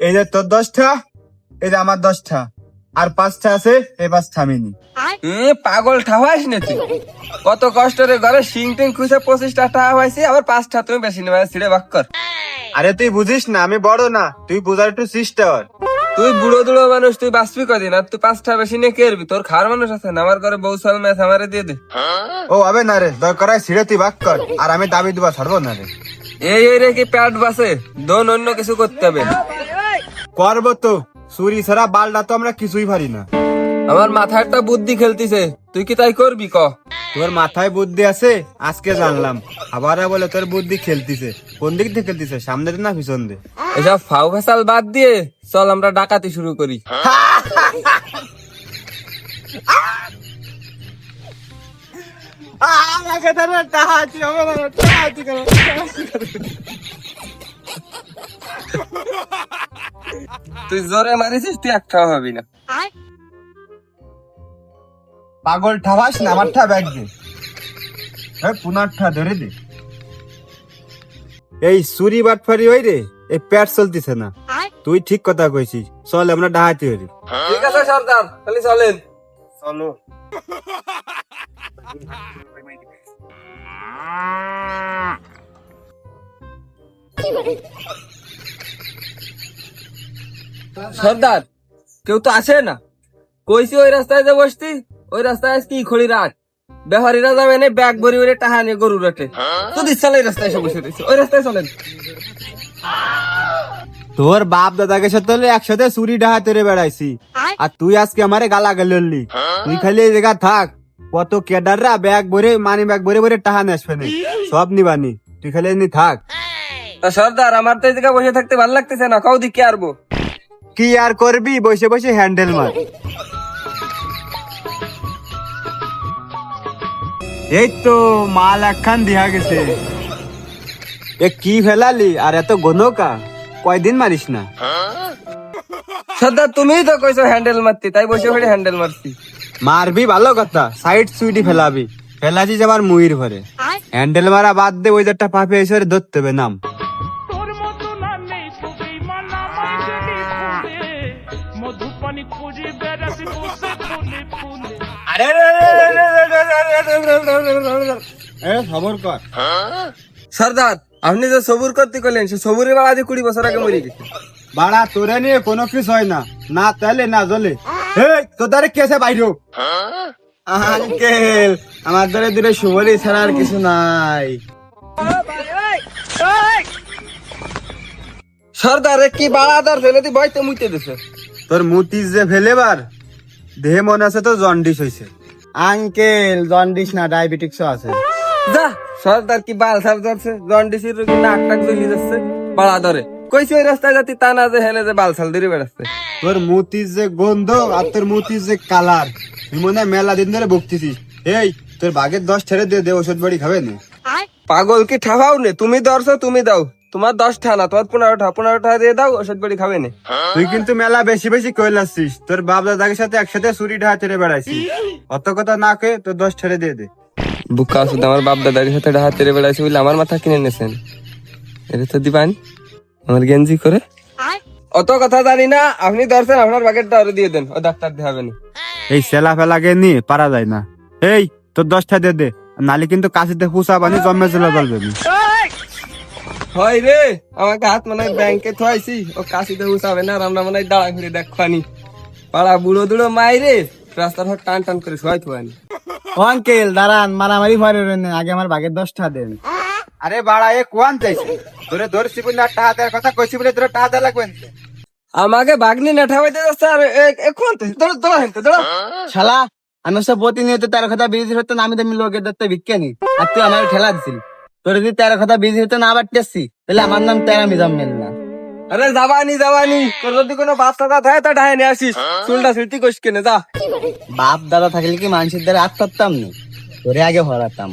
এই যে তোর 10টা, এই যে আমার 10টা, আর 5টা আছে, এই 5টা আমি নি। পাগল ঠাওয়াইস না তুই। কত কষ্ট রে ঘরে সিং টিং খুঁজে 25টা টাকা হয়েছে, আবার 5টা তুমি বেশি নেবে ছিড়ে বাক কর। আরে তুই বুঝিস না, আমি বড় না, তুই বুঝার একটু চেষ্টা কর। তুই বুড়ো দুড়ো মানুষ, তুই বাঁচবি কদিন? আর তুই 5টা বেশি নিয়ে কেরবি? তোর খাওয়ার মানুষ আছে না? আমার ঘরে বউ সাল ম্যাচ আমারে দিয়ে দে। ও হবে না রে, দরকার হয় ছিঁড়ে তুই বাক কর, আর আমি দাবি দিবা ছাড়বো না রে। এই রে কি প্যাট বাসে দোন, অন্য কিছু করতে হবে। করবো তো, চুরি ছাড়া বালটা তো আমরা কিছুই পারি না। আমার মাথায় একটা বুদ্ধি খেলতিছে, তুই কি তাই করবি ক? তোর মাথায় বুদ্ধি আছে আজকে জানলাম, আবার বলে তোর বুদ্ধি খেলতিছে। কোন দিক থেকে খেলতিছে, সামনে দে না পিছন দে? এসব ফাউ ফেসাল বাদ দিয়ে চল আমরা ডাকাতি শুরু করি। তুই জোরে মারিছিস, তুই একটাও হবি না। পাগল ঠাবাস না, আমারটা ব্যাগ দে, পুনারটা ধরে দে। এই চুরি বাটফারি হই রে, এই প্যাট চলতিছে না। তুই ঠিক কথা কইছিস, চল আমরা ডাহাতি হরি। ঠিক আছে সর্দার, তাহলে চলেন। চলো। সর্দার কেউ তো আসে না, কইছি ওই রাস্তায় যে বসতি, ওই রাস্তায় কি খড়ি রাখ ব্যাপারীরা যাবে না, ব্যাগ ভরি ভরে টাহা নিয়ে গরু রাখে। যদি চলে রাস্তায় এসে বসে রয়েছে, ওই রাস্তায় চলেন। তোর বাপ দাদাকে সাথে একসাথে চুরি ডাহাতে রে বেড়াইছি, আর তুই আজকে আমারে গালা গালি। তুই খালি এই জায়গা থাক, কত কেডাররা ব্যাগ ভরে, মানি ব্যাগ ভরে ভরে টাহা নিয়ে আসবে না, সব নিবানি। তুই খালি এমনি থাক। তা সর্দার আমার তো এই জায়গায় বসে থাকতে ভালো লাগতেছে না, কাউ দিকে আরবো। কি আর করবি, বসে বসে হ্যান্ডেল মার। এই তো মাল একখান দিয়া গেছে। এ কি ফেলালি, আর এত গনকা, কয়দিন মারিস না? সর্দার তুমিই তো কইছো হ্যান্ডেল মারতি, তাই বসে বসে হ্যান্ডেল মারছি। মারবি ভালো কথা, সাইড সুইডি ফেলাবি, ফেলাছিস আবার মুইর ভরে। হ্যান্ডেল মারা বাদ দে, ওই যেটা পাপে এসে ধরতে হবে নাম। তোর মতো না নেই তো বেঈমান আমার গেলি ফুলে মধুপানি খুঁজে বেড়াবি বসে ফুলে ফুলে। আরে খবর কর। সর্দার আপনি যে সবুর করতে কইলেন, সে সবুরের বেলা যে 20 বছর আগে মরে গেছে। বাড়া তোরে নিয়ে কোনো কিছু হয় না, না তাহলে না জ্বলে। তোদের কেসে বাইরো আঙ্কেল, আমার ধরে দূরে সুবলি ছাড়া আর কিছু নাই। সর্দার কি বাড়াদার ফেলে দি বইতে মুইতে দিছে। তোর মুতিস যে ফেলেবার দেহে মনে আছে তো জন্ডিস হয়েছে। আঙ্কেল জন্ডিস না, ডায়াবেটিক্স আছে। যা সর্দার কি বাল সাপ যাচ্ছে, জন্ডিসের রোগী নাক টাক জ্বলি যাচ্ছে, বাড়া ধরে কইছি ওই রাস্তায় যাতি, তা না যে হেনে যে বাল সাল ধরে বেড়াচ্ছে। তোর মুতিস যে গন্ধ আর তোর মুতিস যে কালার, তুই মনে হয় মেলা দিন ধরে বকতেছিস। এই তোর বাঘের 10 ছেড়ে দিয়ে দে, ওষুধ বাড়ি খাবে না। পাগল কি ঠাফাও নে, তুমি ধরছো তুমি দাও, তোমার 10টা না, তোমার 15টা দিয়ে দাও, ওষুধ বাড়ি খাবে না। তুই কিন্তু মেলা বেশি বেশি কইলাছিস, তোর বাপ দাদাকে সাথে একসাথে চুরি ঢাকা ছেড়ে বেড়াইছিস। অত কথা না কয়ে তোর 10 ছেড়ে দিয়ে দে। বুকা শুধু আমার বাপ দাদার সাথে ডাহাত তেরে বেড়াইছে বলে আমার মাথা কিনে নিয়েছেন, এটা তো দিবান আমার গেঞ্জি করে। অত কথা জানি না, আপনি ধরছেন আপনার বাগেরটা আরো দিয়ে দেন, ও ডাক্তার দেখাবে না। এই সেলা ফেলাকে নিয়ে পারা যায় না। এই তোর 10টা দিয়ে দে, নালে কিন্তু কাশিতে ফুসা বানি জমে চলে বলবে। হয় রে, আমাকে হাত মনে হয় ব্যাংকে থুয়াইছি, ও কাশিতে উসাবে না, আর আমরা মনে হয় দাঁড়া ঘুরে দেখবানি। পাড়া বুড়ো দুড়ো মাইরে রাস্তার হোক টান টান করে শোয়াই থুয়ানি। আঙ্কেল দাঁড়ান, মারামারি পারেন না, আগে আমার বাগের 10টা দেন। আরে বাড়া এ কোয়ান চাইছে, তোরে ধরছি বলে আর টাকা দেওয়ার কথা কইছি বলে তোর টাকা দেওয়া লাগবে না। আমাকে বাগনি না ঠাবাইতে যাচ্ছে, আর এখন দৌড়া হেনতে দৌড়া। শালা আমি সব প্রতিনিয়ত 13 কথা বিজি হতো না, আমি তো লোকের দত্তে বিজ্ঞানী, আর তুই আমার ঠেলা দিছিল। তোর যদি 13 কথা বিজি হতো না আবার টেসছি, তাহলে আমার নাম তেরা মিজাম মেল না। আরে যাবানি যাবানি, তোর যদি কোনো বাচ্চা থাকে তা ঢাই নিয়ে আসিস, চুলটা সিলতি কইস কেনে যা। বাপ দাদা থাকলে কি মানুষের দ্বারা আত্মারতাম নি, তোরে আগে হরাতাম।